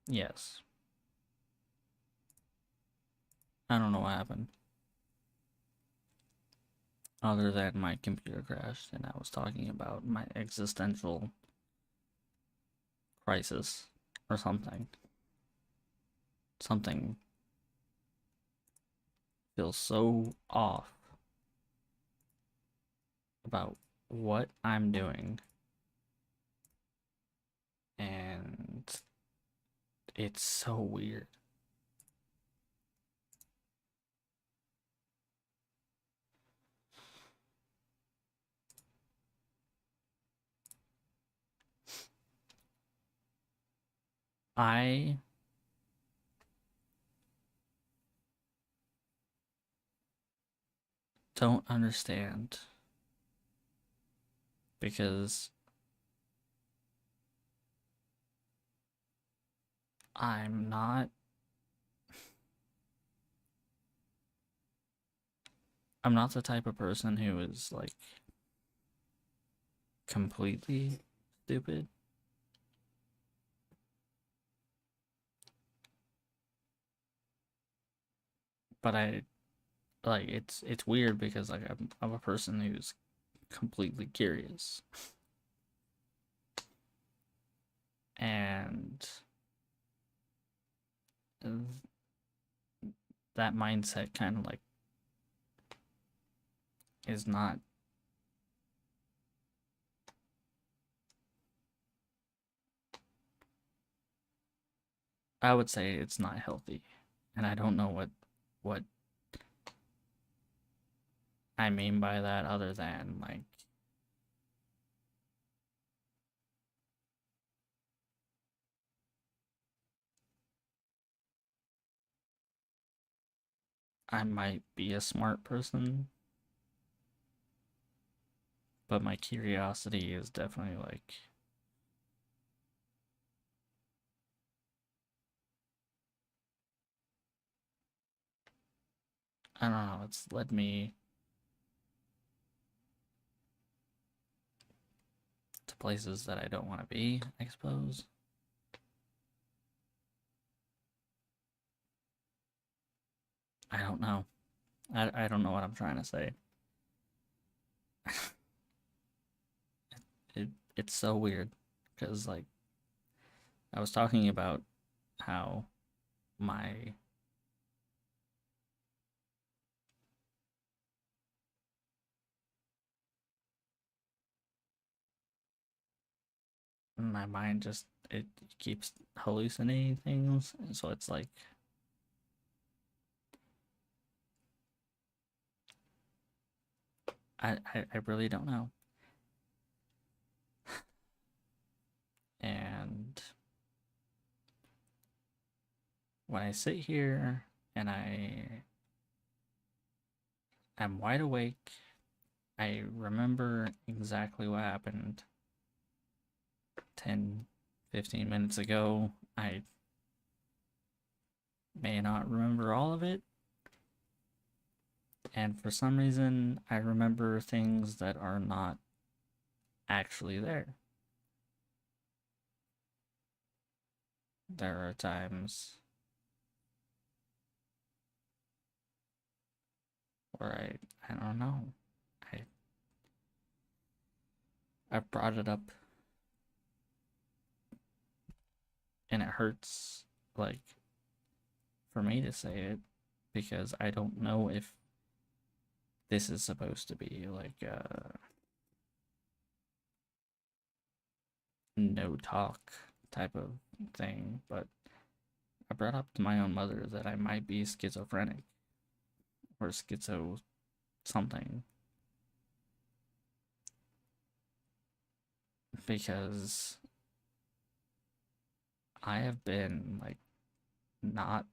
Yes. I don't know what happened. Other than my computer crashed and I was talking about my existential crisis or something. Something feels so off about what I'm doing. And it's so weird. I don't understand because I'm not I'm not the type of person who is like completely stupid. But I like it's weird because like I'm a person who's completely curious. And that mindset kind of like is not I would say it's not healthy. And I don't know what I mean by that other than like I might be a smart person, but my curiosity is definitely like I don't know, it's led me to places that I don't want to be, I suppose. I don't know. I don't know what I'm trying to say. It's so weird because like I was talking about how my my mind just it keeps hallucinating things, and so it's like I really don't know. And when I sit here and I'm wide awake, I remember exactly what happened 10, 15 minutes ago. I may not remember all of it, and for some reason, I remember things that are not actually there. There are times where I don't know. I I've brought it up and it hurts like for me to say it because I don't know if this is supposed to be like a no talk type of thing, but I brought up to my own mother that I might be schizophrenic or schizo something because I have been like not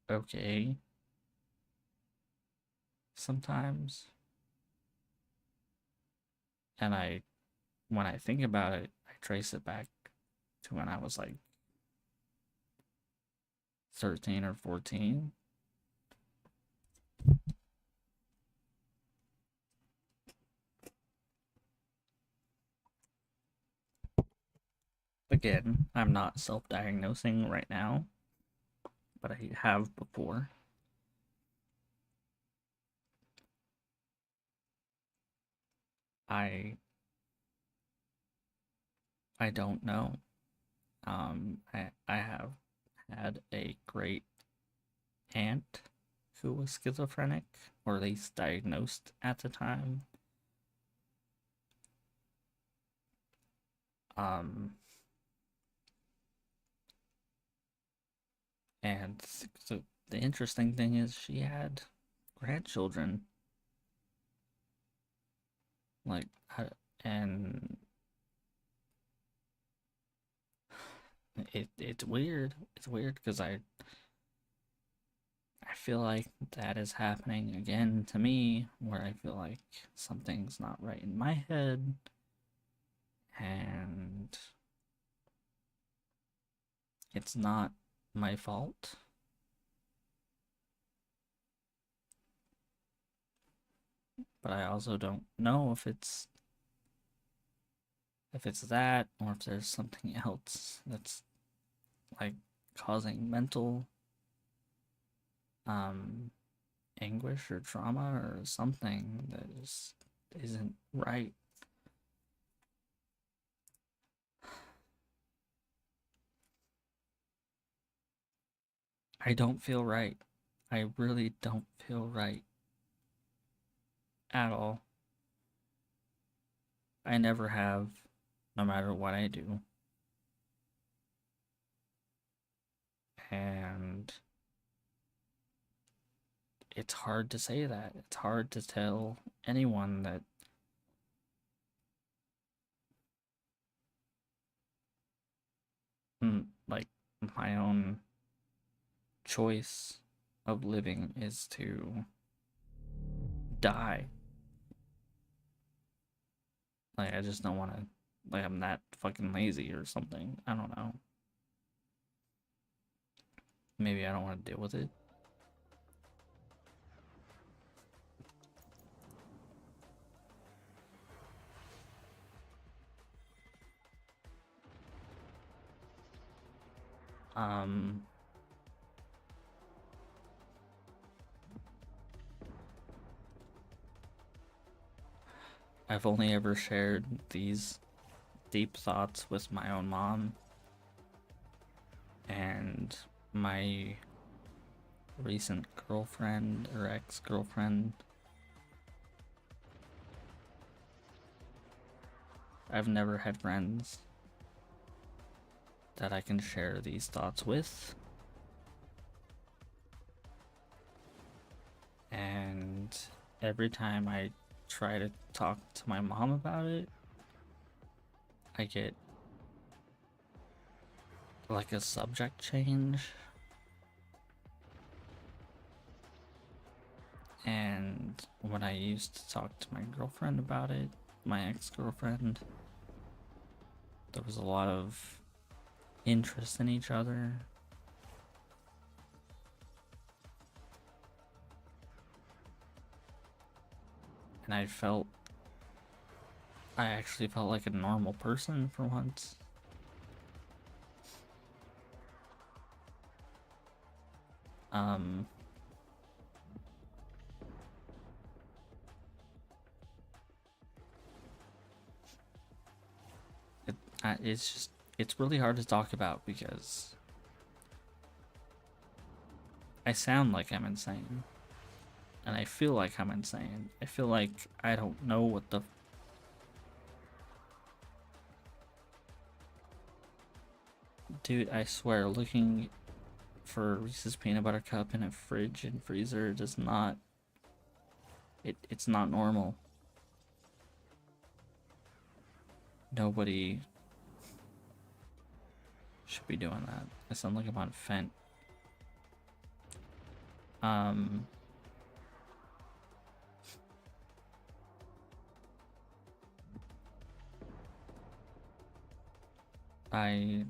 okay sometimes. And when I think about it, I trace it back to when I was like 13 or 14. Again, I'm not self-diagnosing right now, but I have before. I I don't know. I have had a great aunt who was schizophrenic, or at least diagnosed at the time. Um, and so the interesting thing is she had grandchildren, like, and it's weird. It's weird because I feel like that is happening again to me, where I feel like something's not right in my head, and it's not my fault. But I also don't know if it's that or if there's something else that's like causing mental um anguish or trauma or something that just isn't right. I don't feel right. I really don't feel right at all. I never have, no matter what I do. And it's hard to say that. It's hard to tell anyone that like my own choice of living is to die. Like, I just don't want to, like, I'm that fucking lazy or something. I don't know. Maybe I don't want to deal with it. Um, I've only ever shared these deep thoughts with my own mom and my recent girlfriend or ex girlfriend. I've never had friends that I can share these thoughts with. And every time I try to talk to my mom about it, I get like a subject change. And when I used to talk to my girlfriend about it, my ex girlfriend, there was a lot of interest in each other. And I actually felt like a normal person for once. Um, it, it's just, it's really hard to talk about because I sound like I'm insane. And I feel like I'm insane. I feel like I don't know what the. Dude, I swear, looking for a Reese's peanut butter cup in a fridge and freezer does not. It's not normal. Nobody should be doing that. I sound like I'm on Fent. Um, I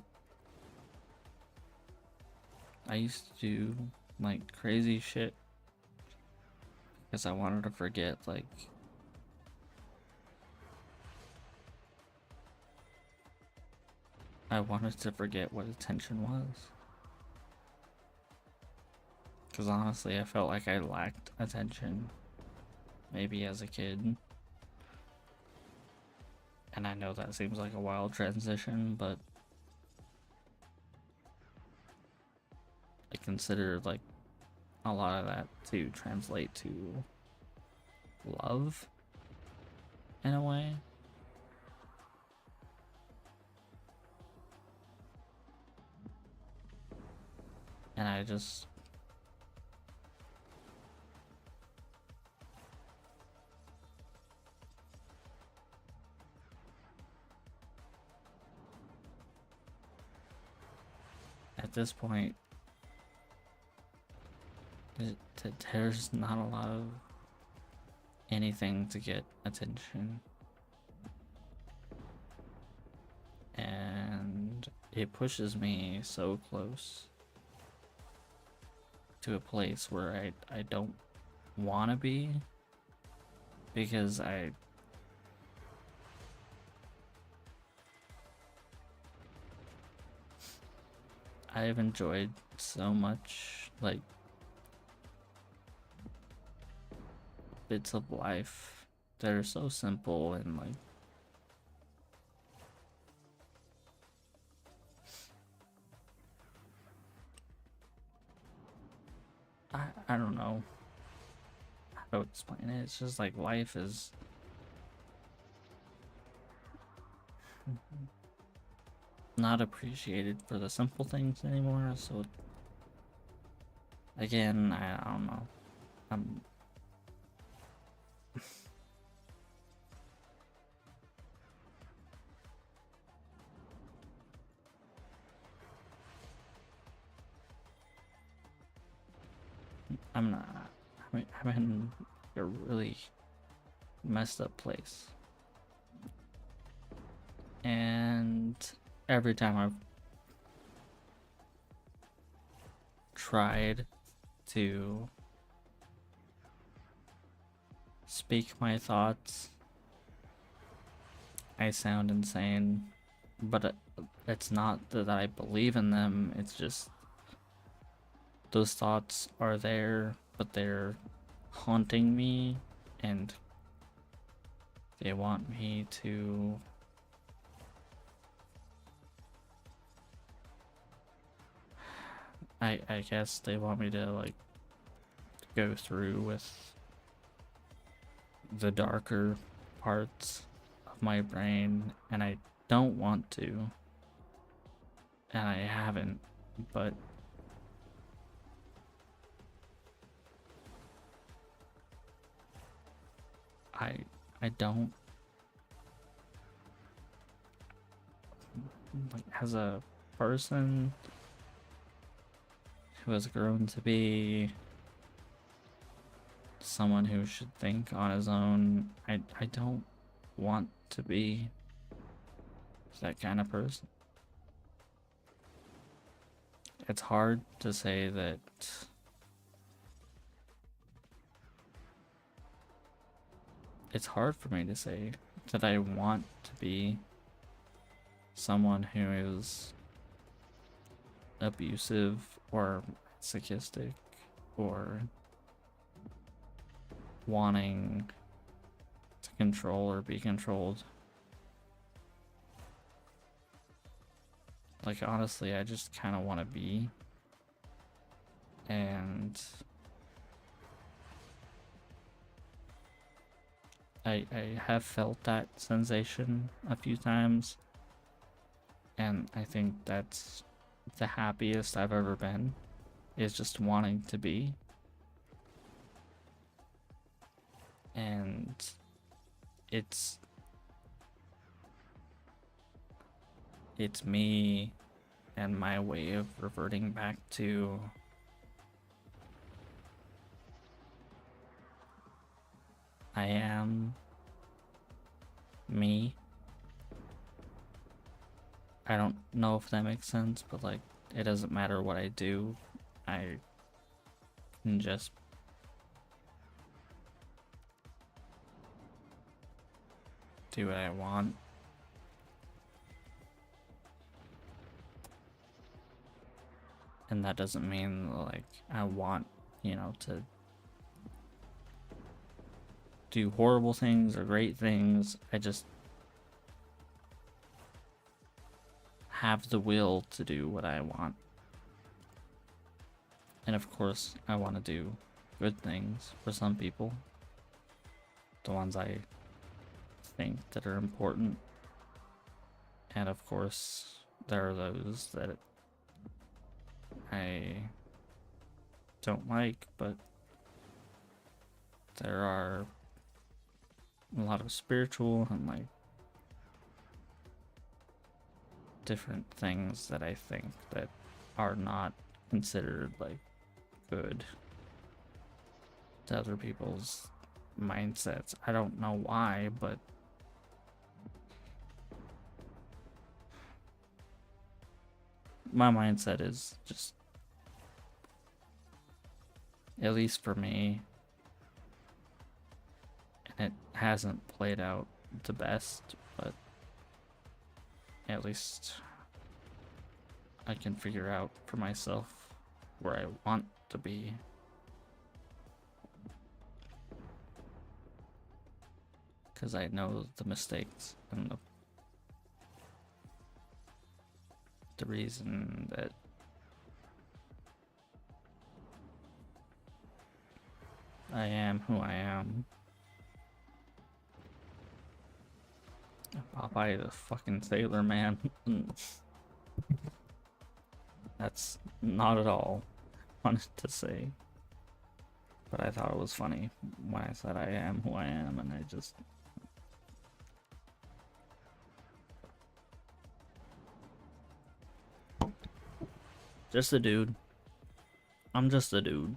I used to do like crazy shit because I wanted to forget like I wanted to forget what attention was. Because honestly, I felt like I lacked attention, maybe as a kid. And I know that seems like a wild transition, but I consider like a lot of that to translate to love in a way. And I just at this point, there's not a lot of anything to get attention. And it pushes me so close to a place where I don't want to be, because I've enjoyed so much like bits of life that are so simple and like I don't know how to explain it. It's just like life is not appreciated for the simple things anymore. So again, I don't know. I'm I'm not. I'm in a really messed up place, and every time I've tried to speak my thoughts, I sound insane. But it's not that I believe in them. It's just those thoughts are there, but they're haunting me, and they want me to I guess they want me to like go through with the darker parts of my brain, and I don't want to, and I haven't, but I don't, like, as a person who has grown to be someone who should think on his own, I don't want to be that kind of person. It's hard to say that it's hard for me to say that I want to be someone who is abusive or masochistic or wanting to control or be controlled. Like, honestly, I just kind of want to be. And I have felt that sensation a few times, and I think that's the happiest I've ever been, is just wanting to be. And it's me and my way of reverting back to I am me. I don't know if that makes sense, but like, it doesn't matter what I do. I can just do what I want. And that doesn't mean like I want, to do horrible things or great things. I just have the will to do what I want. And of course, I want to do good things for some people. The ones I think that are important. And of course, there are those that I don't like, but there are a lot of spiritual and like different things that I think that are not considered like good to other people's mindsets. I don't know why, but my mindset is just, at least for me, and it hasn't played out the best, but at least I can figure out for myself where I want to be. Because I know the mistakes and the reason that I am who I am. Popeye the fucking Sailor Man. That's not at all wanted to say. But I thought it was funny when I said I am who I am, and I just a dude. I'm just a dude.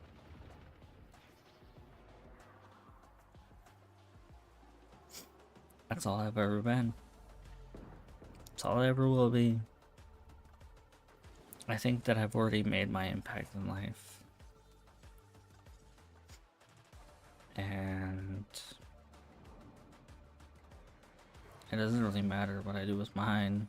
That's all I've ever been. That's all I ever will be. I think that I've already made my impact in life. And it doesn't really matter what I do with mine.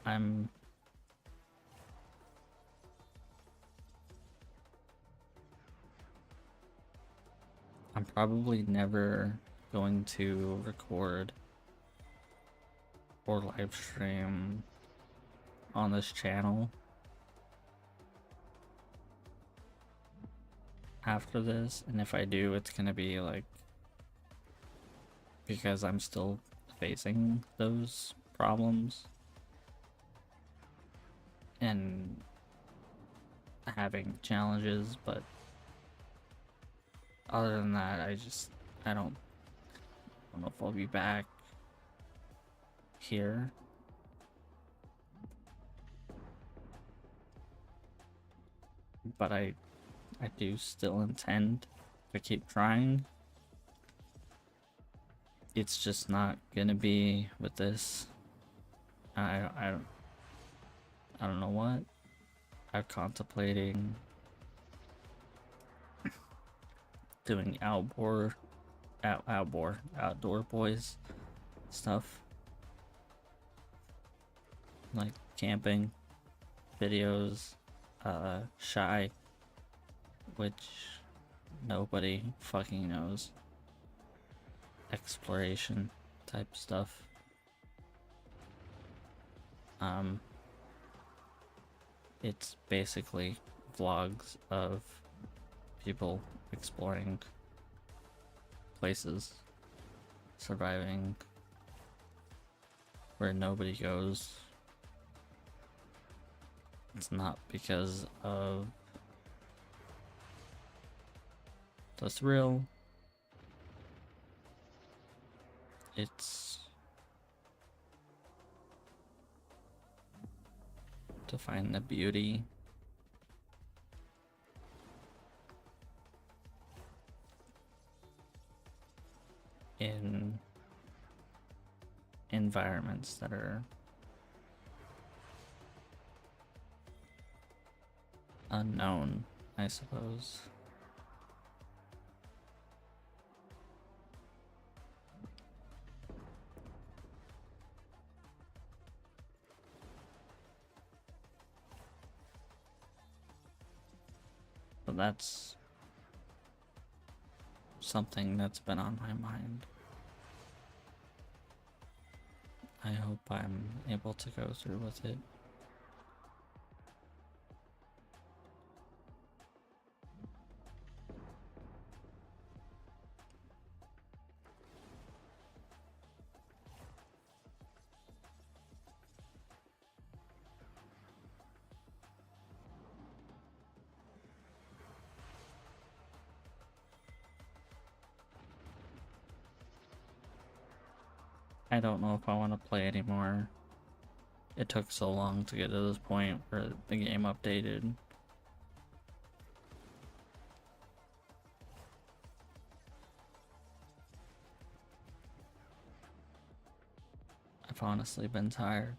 I'm probably never going to record or live stream on this channel after this, and if I do, it's gonna be like because I'm still facing those problems and having challenges, but other than that, I don't know if I'll be back here. But I do still intend to keep trying. It's just not gonna be with this. I don't know what. I'm contemplating doing outdoor boys stuff, like camping videos, shy, which nobody fucking knows, exploration type stuff. It's basically vlogs of people exploring places, surviving where nobody goes. It's not because of the thrill. It's to find the beauty in environments that are unknown, I suppose. that's something that's been on my mind. I hope I'm able to go through with it. I don't know if I want to play anymore. It took so long to get to this point where the game updated. I've honestly been tired.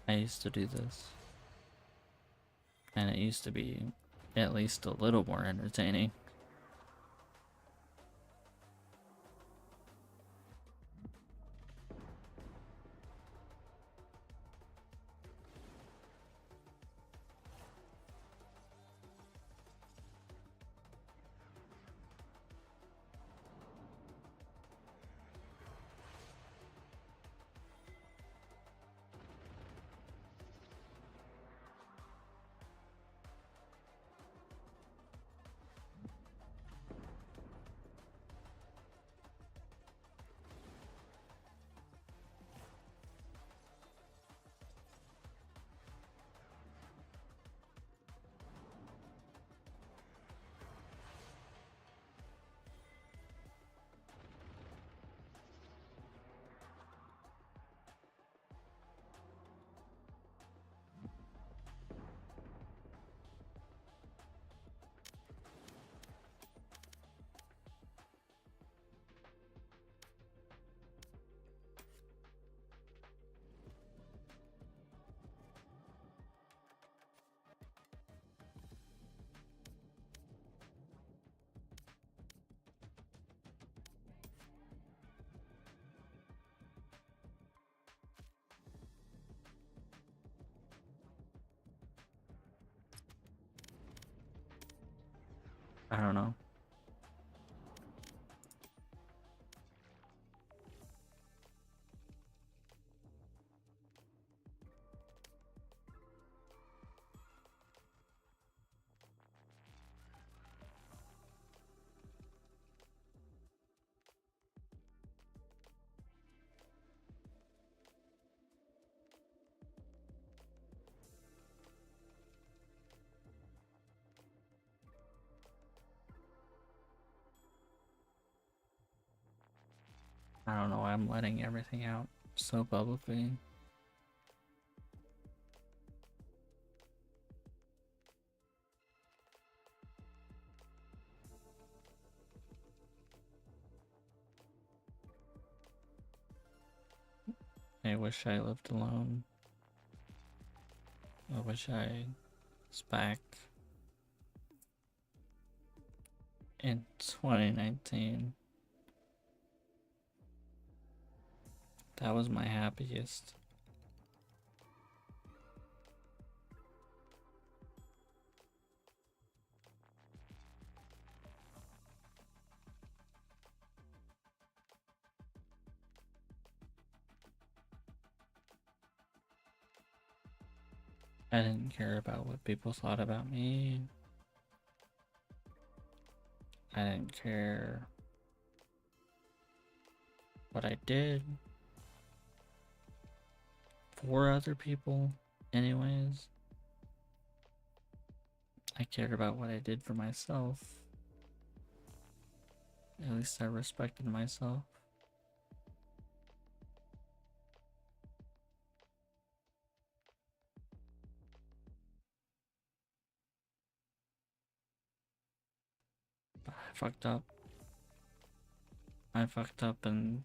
I used to do this, and it used to be at least a little more entertaining. I don't know. I don't know why I'm letting everything out so publicly. I wish I lived alone. I wish I was back in 2019. That was my happiest. I didn't care about what people thought about me. I didn't care what I did for other people, anyways. I cared about what I did for myself. At least I respected myself. But I fucked up. I fucked up and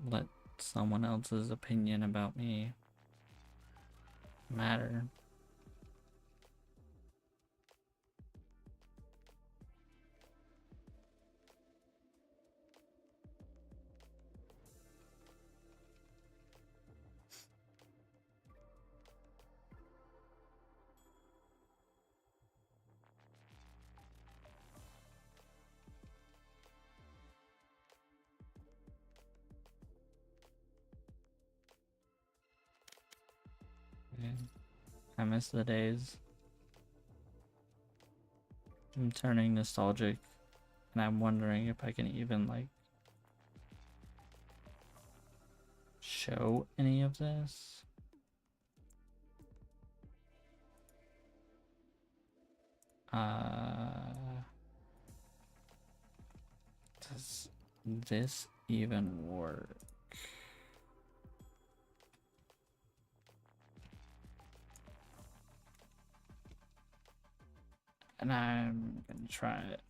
let someone else's opinion about me matter. I miss the days. I'm turning nostalgic, and I'm wondering if I can even, like, show any of this. Does this even work? And I'm gonna try it.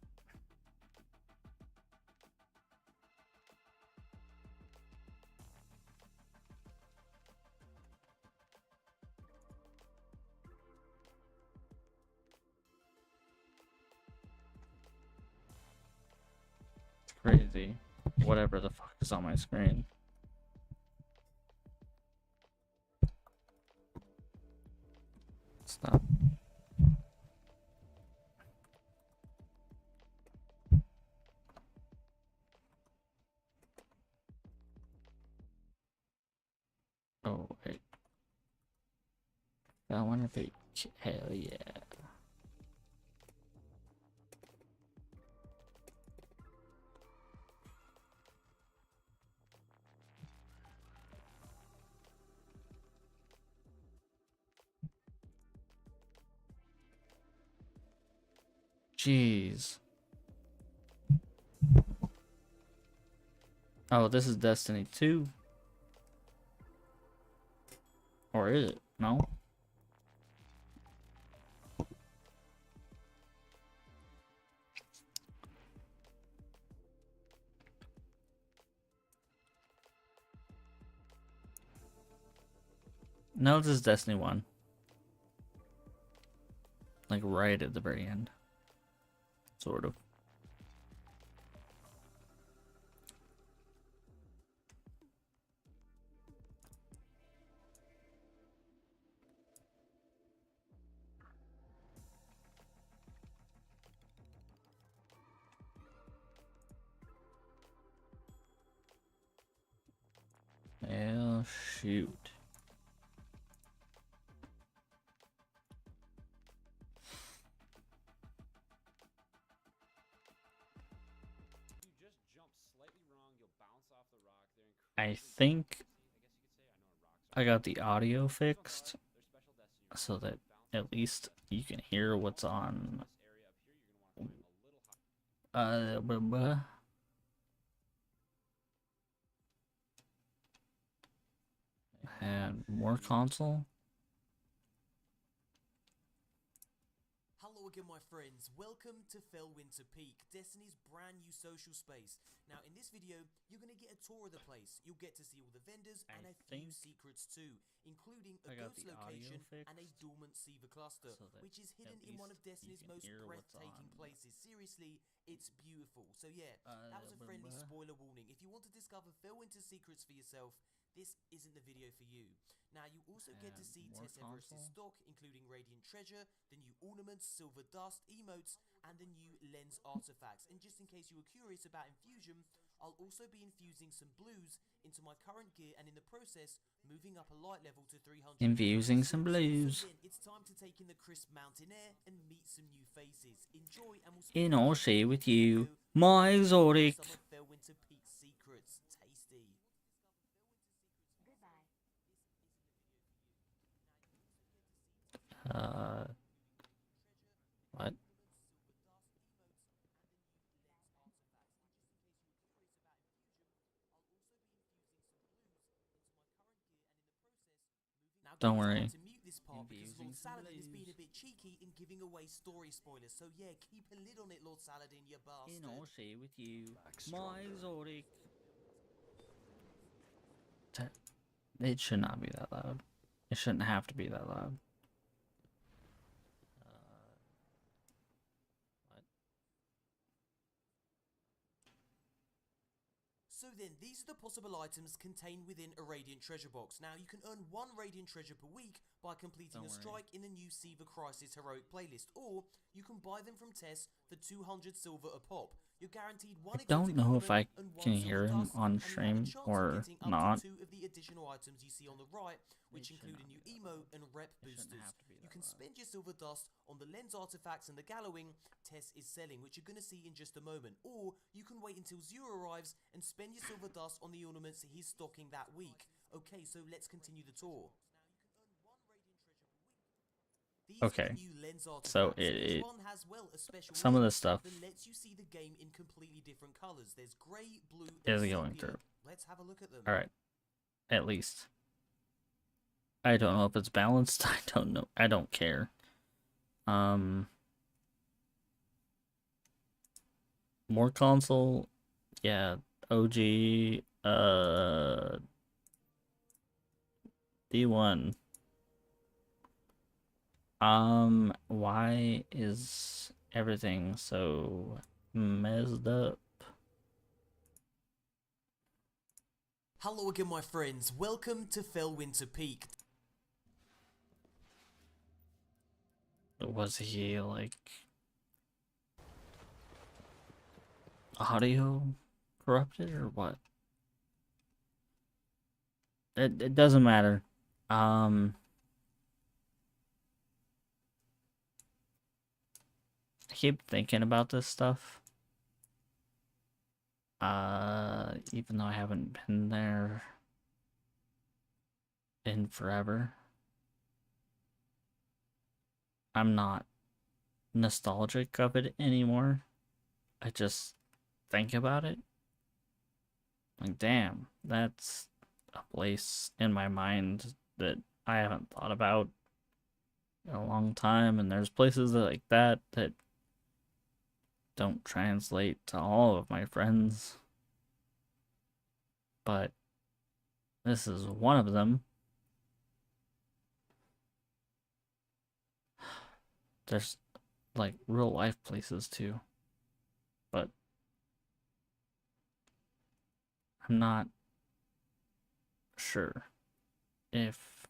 It's crazy. Whatever the fuck is on my screen. Stop. Oh, wait. I wonder if it. Hell yeah. Jeez. Oh, this is Destiny 2. Or is it? No? No, this is Destiny 1. Like right at the very end. Sort of. Well, shoot. I think I got the audio fixed so that at least you can hear what's on. Blah, blah. And more console. Hello again, my friends. Welcome to Felwinter Peak, Destiny's brand new social space. Now, in this video, you're going to get a tour of the place. You'll get to see all the vendors and a few secrets too, including a ghost location and a dormant Siva cluster, which is hidden in one of Destiny's most breathtaking places. Seriously, it's beautiful. So yeah, that was a friendly spoiler warning. If you want to discover Felwinter's secrets for yourself, this isn't the video for you. Now, you also get to see Tess Everest's stock, including Radiant Treasure, the new ornaments, silver dust, emotes, and the new lens artifacts. And just in case you were curious about infusion, I'll also be infusing some blues into my current gear, and in the process, moving up a light level to 300. Infusing some blues. So then, it's time to take in the crisp mountain air and meet some new faces. Enjoy, and we'll And I'll share with you my exotic. Some of Felwinter Peak's secrets. Tasty. What? Don't worry. To mute this part because Lord Saladin is being a bit cheeky in giving away story spoilers. So yeah, keep a lid on it, Lord Saladin, you bastard. And I'll share with you my exotic. It should not be that loud. It shouldn't have to be that loud. So then, these are the possible items contained within a Radiant Treasure Box. Now, you can earn 1 Radiant Treasure per week by completing a strike in the new Siva Crisis Heroic playlist, or you can buy them from Tess for 200 silver a pop. You're guaranteed 1 I don't exotic know if I and 1 can silver hear him dust, on and you have a stream chance or of getting not. up to 2 of the additional items you see on the right, which include a new emo and rep boosters. You can spend your silver dust on the lens artifacts and the Gallowing Tess is selling, which you're going to see in just a moment, or you can wait until Zero arrives and spend your silver dust on the ornaments he's stocking that week. Okay, so let's continue the tour. Okay, so it some of the stuff that lets you see the game in completely different colors. There's gray, blue, is going through. Let's have a look at them. All right, at least. I don't know if it's balanced. I don't know. I don't care. More console, yeah. OG, D1. Why is everything so messed up? Hello again, my friends. Welcome to Fellwinter Peak. Was he like audio corrupted or what? It doesn't matter. I keep thinking about this stuff. Even though I haven't been there in forever. I'm not nostalgic of it anymore. I just think about it. Like, damn, that's a place in my mind that I haven't thought about in a long time, and there's places like that that don't translate to all of my friends, but this is one of them. There's like real life places too, but I'm not sure if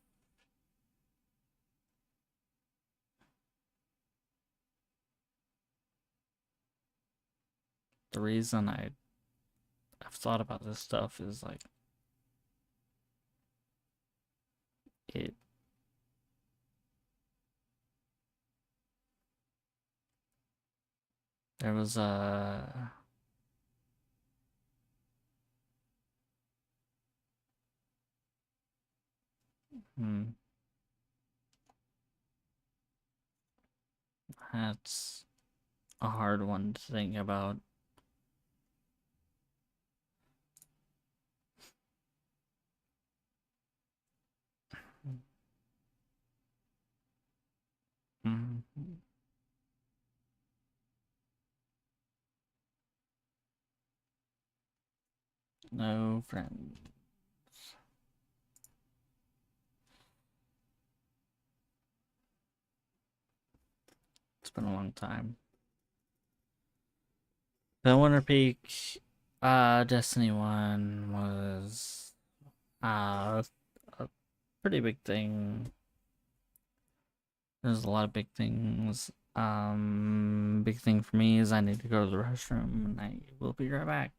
the reason I've thought about this stuff is like it there was a that's a hard one to think about. No friends. It's been a long time. Fellwinter Peak, Destiny 1 was a pretty big thing. There's a lot of big things. Big thing for me is I need to go to the restroom, and I will be right back.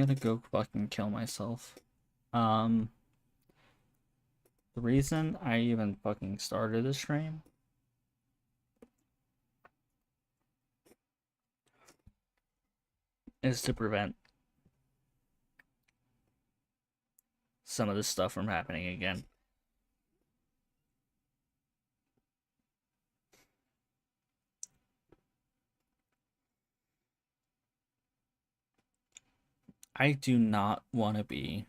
gonna go fucking kill myself. The reason I even fucking started the stream is to prevent some of this stuff from happening again. I do not want to be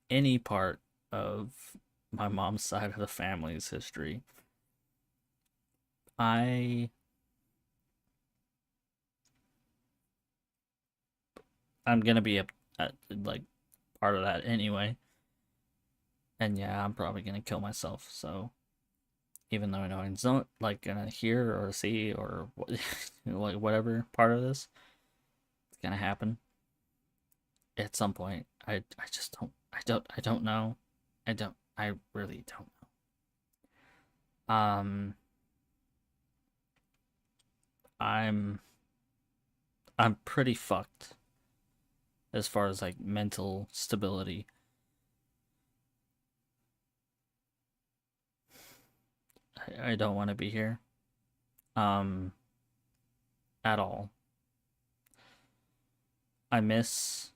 any part of my mom's side of the family's history. I'm gonna be a like part of that anyway. And yeah, I'm probably gonna kill myself. So even though no one's not like gonna hear or see or like whatever part of this, it's gonna happen at some point. I just don't know. I really don't know. I'm pretty fucked as far as like mental stability. I don't want to be here. At all. I miss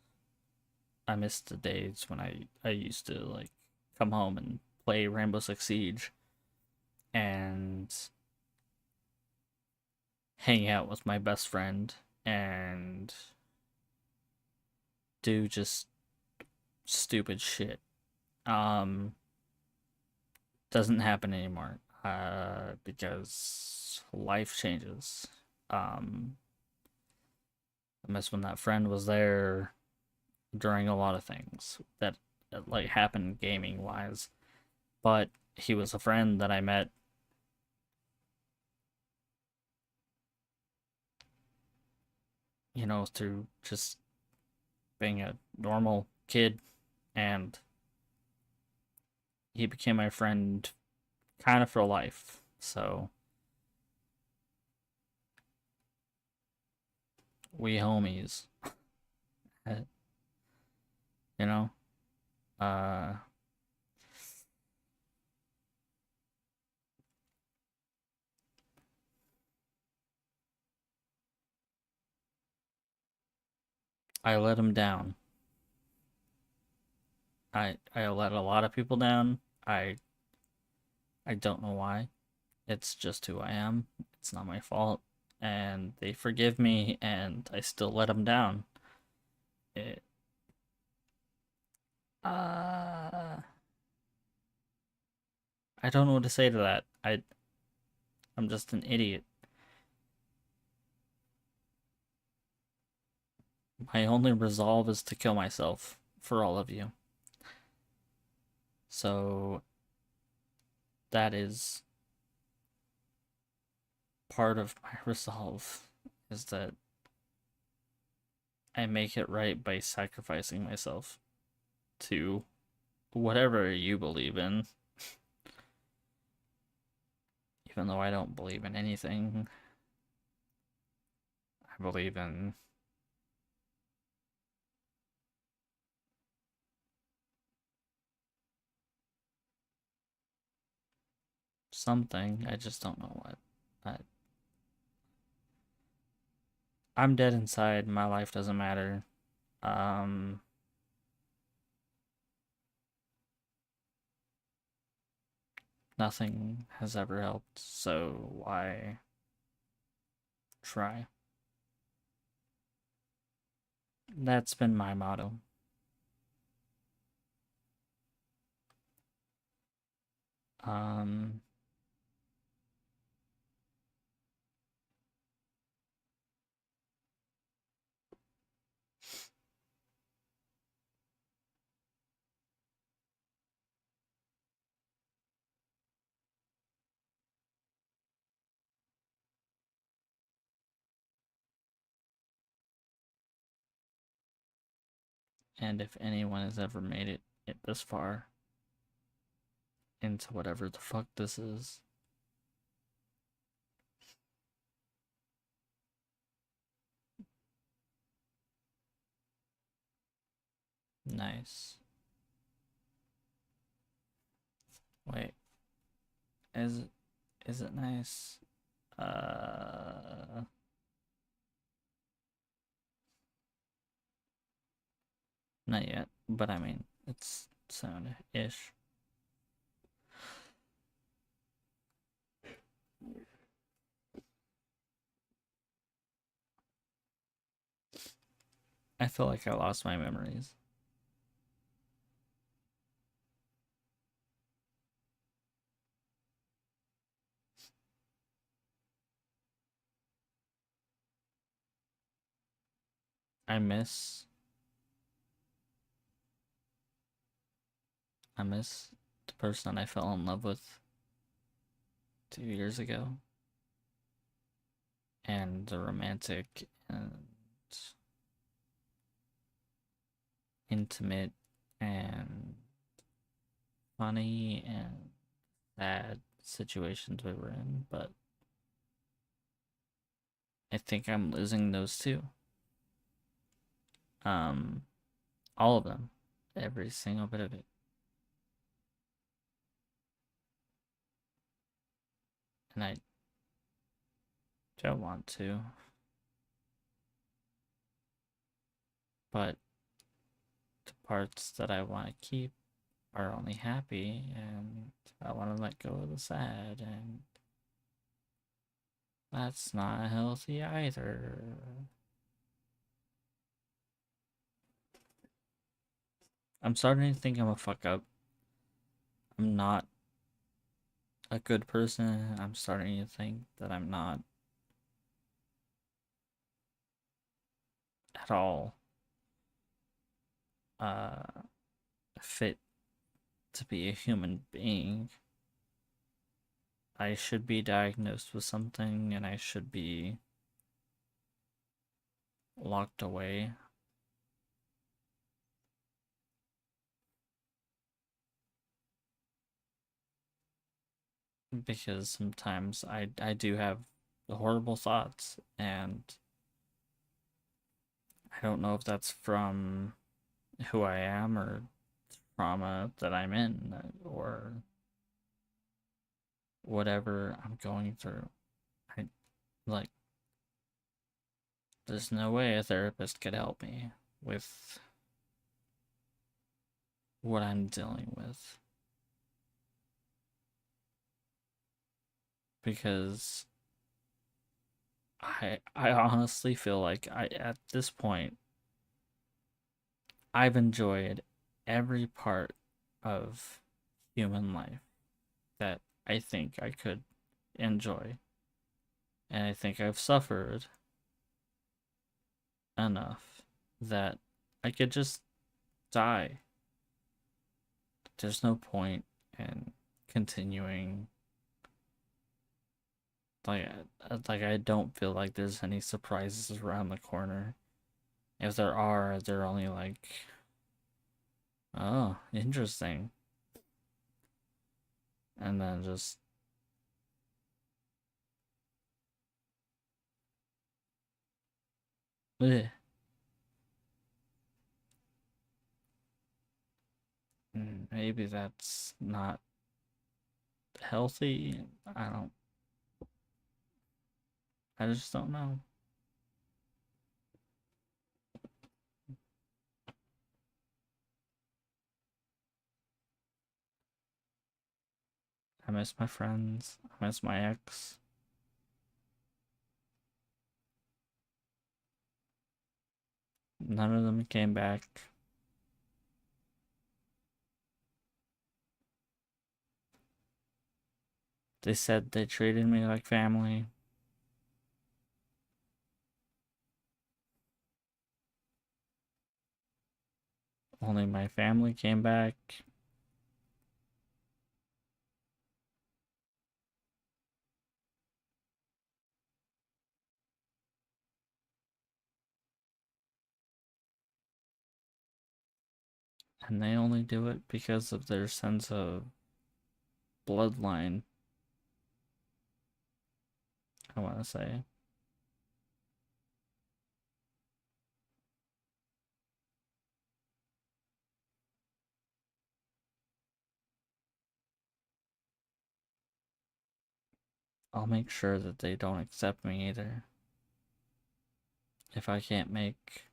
the days when I used to like come home and play Rainbow Six Siege and hang out with my best friend and do just stupid shit. Doesn't happen anymore because life changes. I miss when that friend was there during a lot of things that like happened gaming wise, but he was a friend that I met through just being a normal kid, and he became my friend kind of for life. So we homies. You know? Uh I let him down. I let a lot of people down. I don't know why. It's just who I am. It's not my fault. And they forgive me, and I still let them down. It, uh, I don't know what to say to that. I'm just an idiot. My only resolve is to kill myself for all of you. So that is part of my resolve, is that I make it right by sacrificing myself to whatever you believe in. Even though I don't believe in anything, I believe in something. I just don't know what. I'm dead inside. My life doesn't matter. Nothing has ever helped, so why try? That's been my motto. Um, and if anyone has ever made it this far into whatever the fuck this is, Nice. Wait, is it nice? Not yet, but I mean, it's soon-ish. I feel like I lost my memories. I miss the person I fell in love with 2 years ago, and the romantic and intimate and funny and sad situations we were in, but I think I'm losing those too. All of them, every single bit of it. And I don't want to, but the parts that I want to keep are only happy, and I want to let go of the sad, and that's not healthy either. I'm starting to think I'm a fuck up. I'm not a good person. I'm starting to think that I'm not at all fit to be a human being. I should be diagnosed with something, and I should be locked away. Because sometimes I do have horrible thoughts, and I don't know if that's from who I am or trauma that I'm in or whatever I'm going through. I like there's no way a therapist could help me with what I'm dealing with, because I honestly feel like I at this point I've enjoyed every part of human life that I think I could enjoy. And I think I've suffered enough that I could just die. There's no point in continuing. Like, I don't feel like there's any surprises around the corner. If there are, they're only like, oh, interesting. And then just bleh. Maybe that's not healthy. I just don't know. I miss my friends. I miss my ex. None of them came back. They said they treated me like family. Only my family came back. And they only do it because of their sense of bloodline, I want to say. I'll make sure that they don't accept me either. If I can't make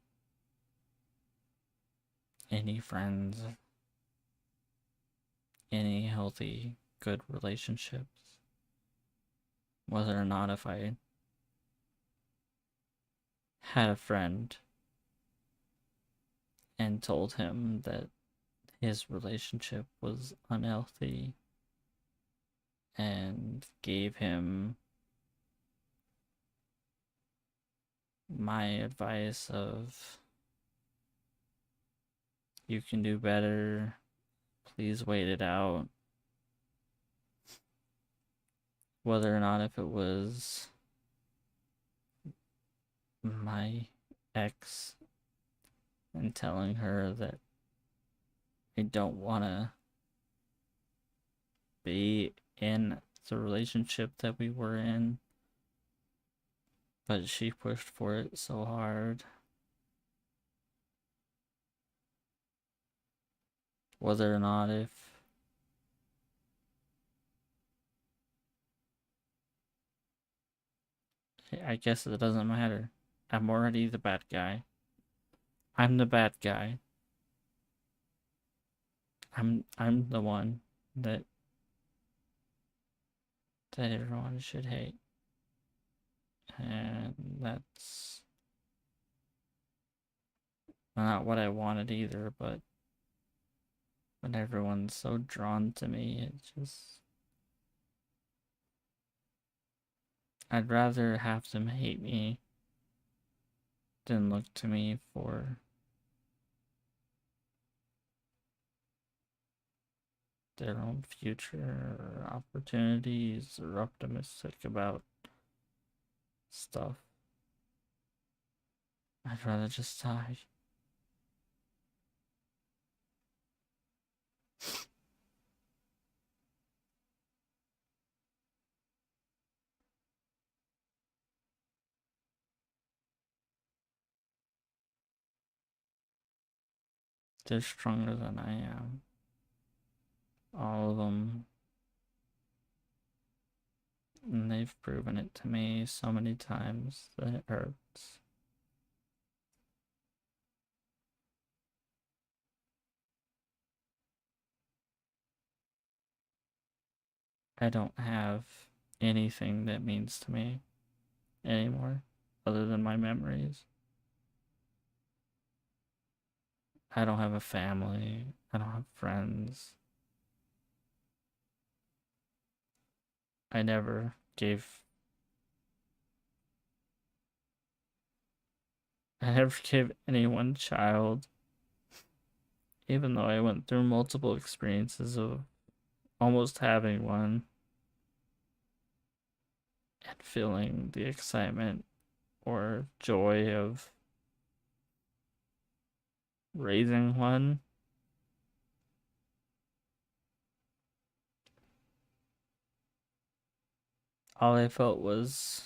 any friends, any healthy, good relationships, whether or not if I had a friend and told him that his relationship was unhealthy and gave him my advice of, you can do better, please wait it out, whether or not if it was my ex and telling her that I don't want to be in the relationship that we were in, but she pushed for it so hard. Whether or not if I guess it doesn't matter. I'm already the bad guy. I'm the bad guy. I'm the one that everyone should hate. And that's not what I wanted either, but when everyone's so drawn to me, it just, I'd rather have them hate me than look to me for their own future or opportunities or optimistic about stuff. I'd rather just die. They're stronger than I am. All of them. And they've proven it to me so many times that it hurts. I don't have anything that means to me anymore other than my memories. I don't have a family. I don't have friends. I never gave anyone a child, even though I went through multiple experiences of almost having one and feeling the excitement or joy of raising one. All I felt was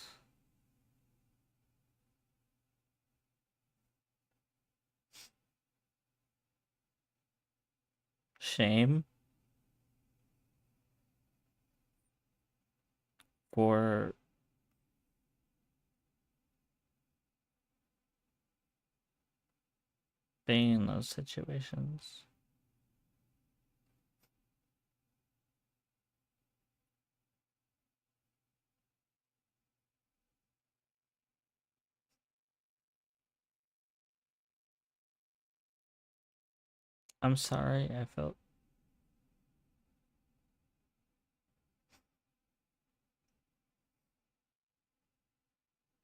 shame for being in those situations. I'm sorry, I felt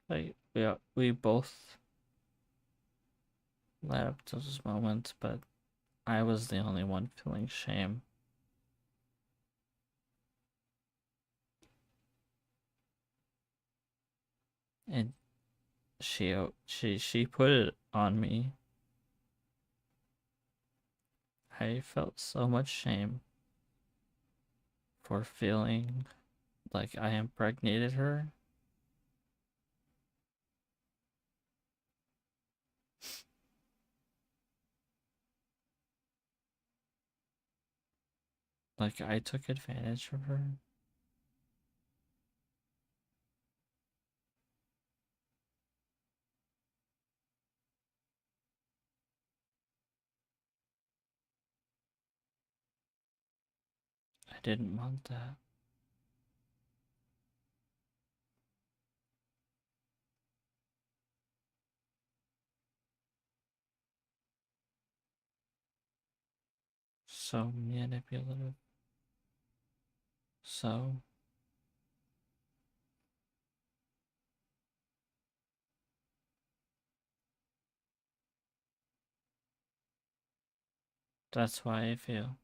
like we both led up to those moments, but I was the only one feeling shame. And she put it on me. I felt so much shame for feeling like I impregnated her. Like I took advantage of her. didn't want that. So manipulative. So that's why I feel.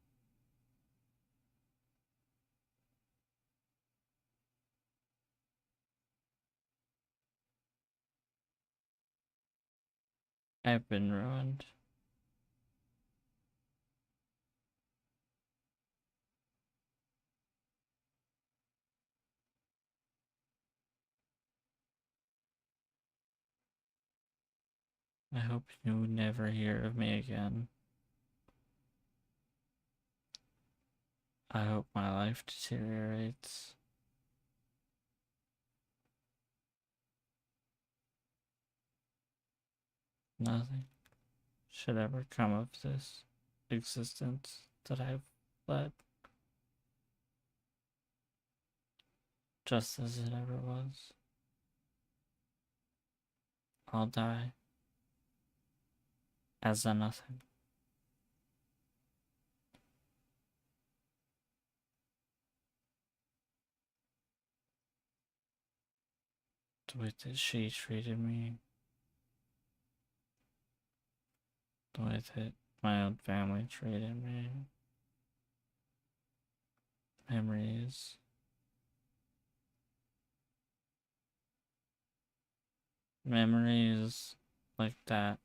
I've been ruined. I hope you never hear of me again. I hope my life deteriorates. Nothing should ever come of this existence that I've led, just as it ever was. I'll die as a nothing. The way that she treated me, the way that my own family treated me, memories. Memories like that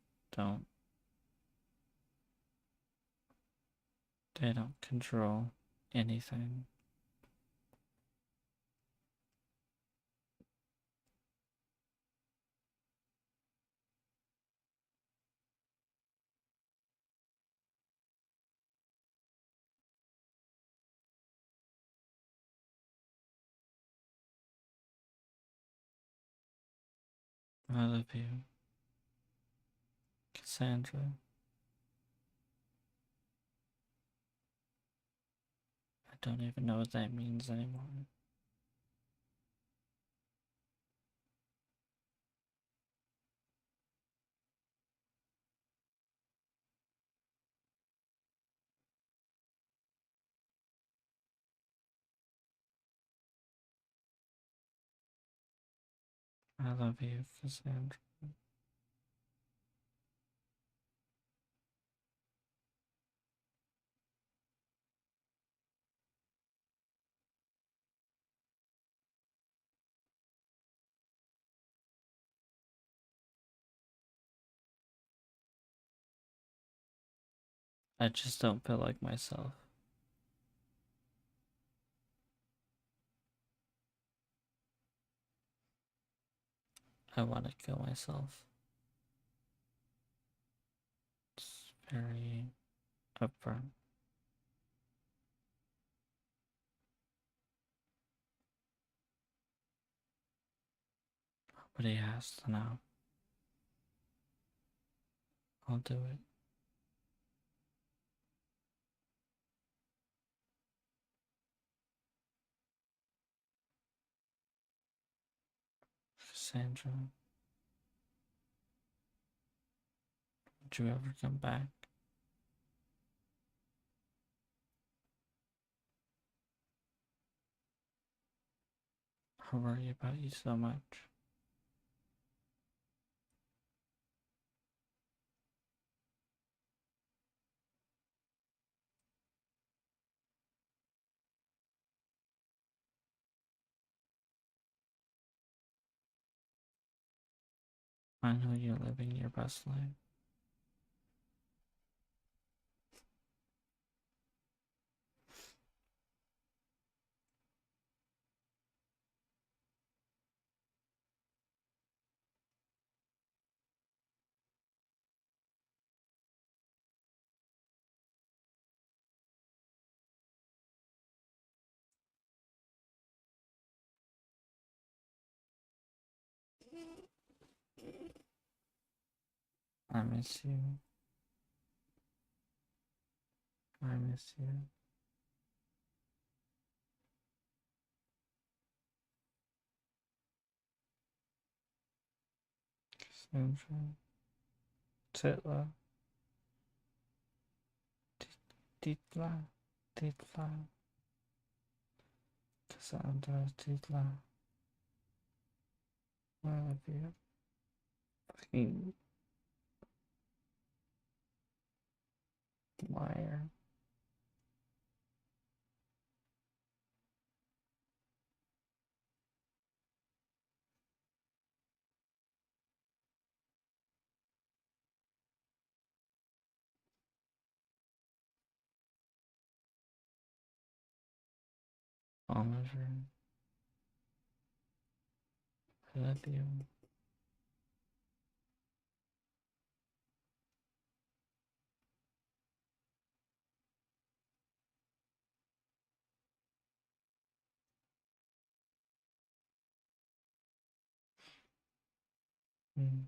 they don't control anything. I love you, Cassandra. I don't even know what that means anymore. I love you, Cassandra. I just don't feel like myself. I want to kill myself. It's very upfront. Nobody has to know. I'll do it. Cassandra, would you ever come back? I worry about you so much. I know you're living your best life. I miss you. I miss you. Titla. Titla. Titla. Cassandra Titla. I love you. Fucking liar. Oliver. I love you. Mm.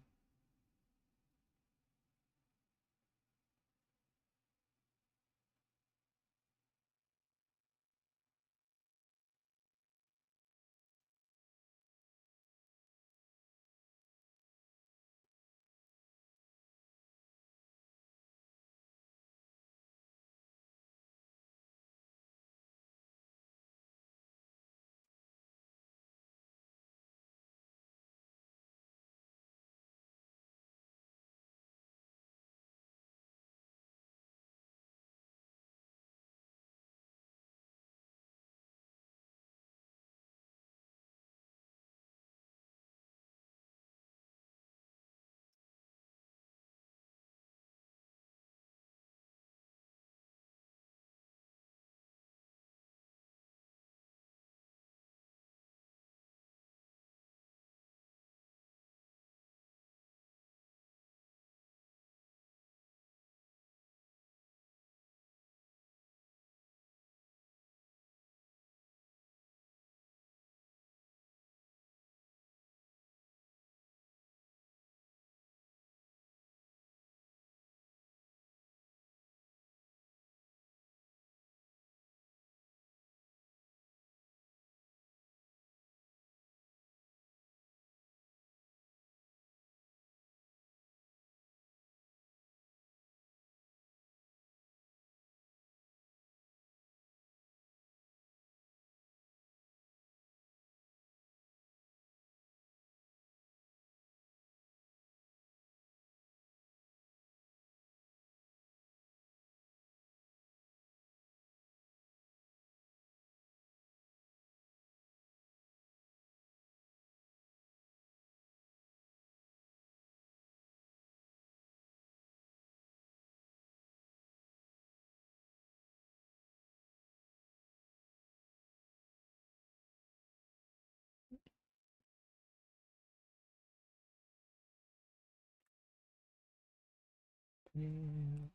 Yeah.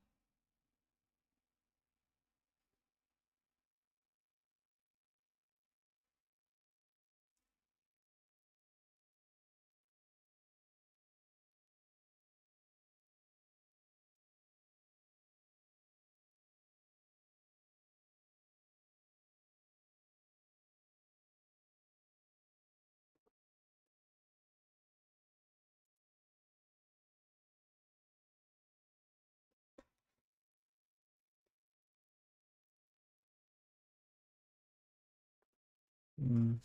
Mm.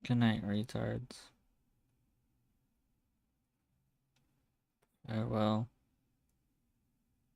Good night, retards. Farewell.